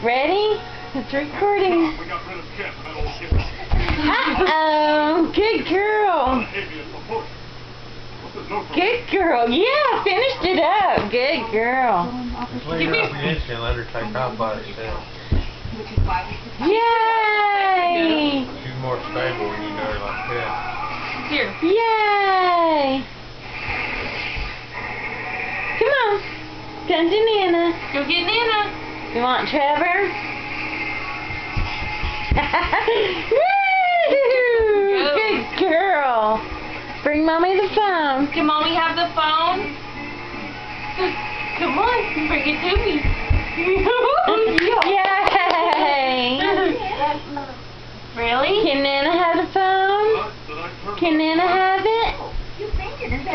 Ready? It's recording. Uh-oh. Good girl. Good girl. Yeah, finished it up. Good girl. Just leave her up against you and let her take off by herself. Yay! She's more stable when you do her like that. Here. Yay! Come on. Come to Nana. Go get Nana. You want Trevor? Woo! Good girl. Bring Mommy the phone. Can Mommy have the phone? Come on, bring it to me. Yay! Really? Can Nana have the phone? Can Nana have it?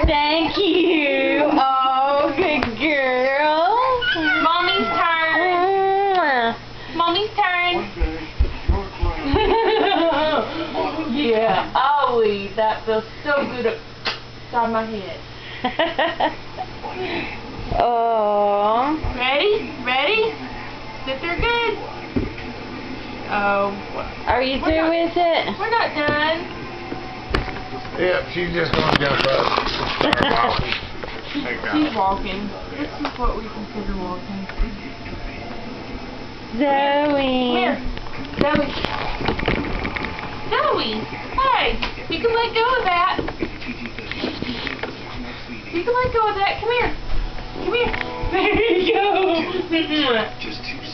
Thank you. Oh, good girl. Mommy's turn. Mommy's turn. Yeah, Ollie, that feels so good upside my head. Oh. Ready? Ready? Sit there good. Oh. Are you through with it? We're not done. Yep, she's just gonna jump up. Start walking. She's walking. This is what we consider walking. Zoe. Here. Zoe. Zoe. Hey. You can let go of that. You can let go of that. Come here. Come here. There you go.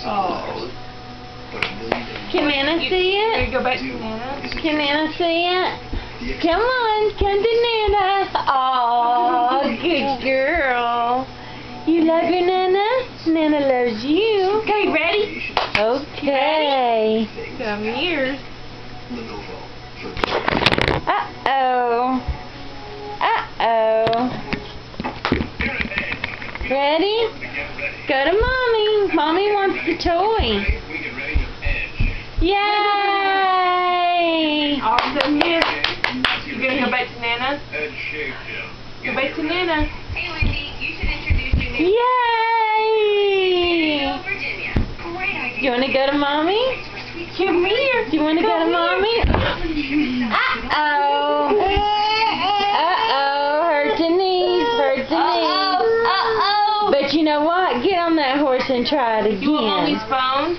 Oh. Can Nana see Here it? you go back to Nana. Can Nana see it? Come on, come to Nana. Oh, good girl. You love your Nana? Nana loves you. Okay, ready? Okay. Come here. Uh-oh. Uh-oh. Ready? Go to Mommy. Mommy wants the toy. Yay! Awesome. Yes. You gonna go back to Nana? Go back to Nana. Hey Wendy, you should introduce your new Yay! Virginia. Great idea. You want to go to Mommy? Come here. Do you want to go to Mommy? Uh-oh. Uh-oh. Hurt the knees. Hurt the knees. Uh-oh. But you know what? Get on that horse and try it You want Mommy's again. phone?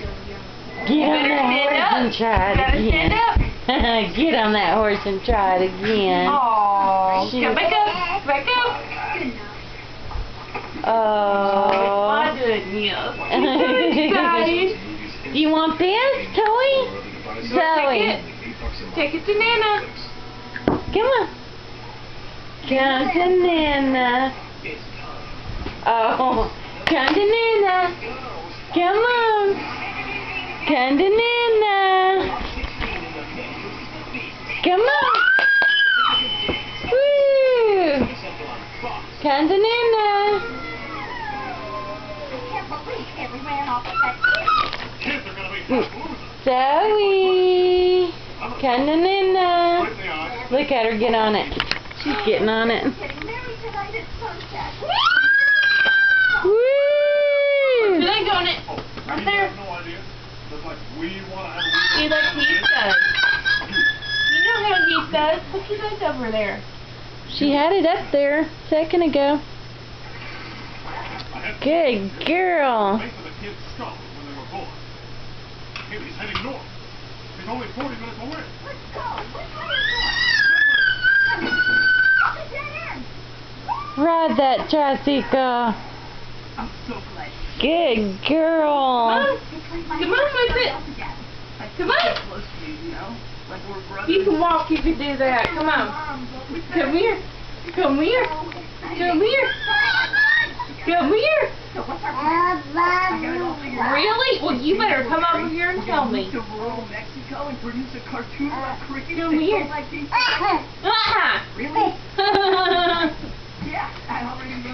Get on better that stand horse up. and try it Gotta stand again. up. Get on that horse and try it again. Aww. Come back up. Back up. Oh. My goodness. I'm so excited. Do you want this toy? Zoe. Take it to Nana. Come on. Come to Nana. Oh. Come to Nana. Come on. Come to Nana. Come on. Woo. Come to Nana. Zoe. Come to Nana. Look at her get on it. She's getting on it. Woo! Should I go on it? Right there. See, like Heath does. You know how Heath does. Put your legs over there. She had it up there a second ago. Good girl. Ride that tricycle. Good girl. Come on with it. Come on. You can walk, you can do that. Come on. Come here. Come here. Come here. Come here. Really? Well, you better come over here and tell me. Come here.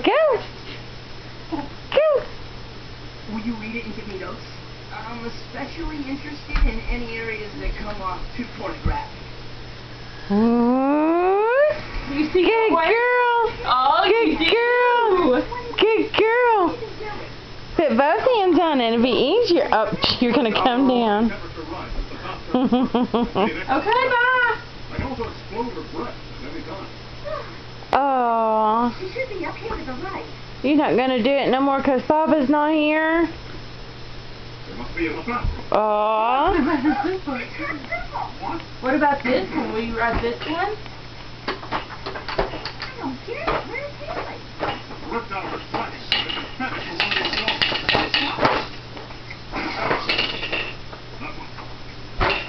Go. Go. Will you read it and give me notes? I'm especially interested in any areas that come off too pornographic. You see Good what? girl. Oh, Good you girl. do. Good girl. put both hands on it. It'll be easier. Oh, you're going to come down. Okay, bye. Oh, She should be up here to the right. you're not going to do it no more because Papa's not here? Oh. What about this one? Will you ride this one? I don't get it. Where's Haley?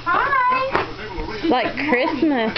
Hi. Like Christmas.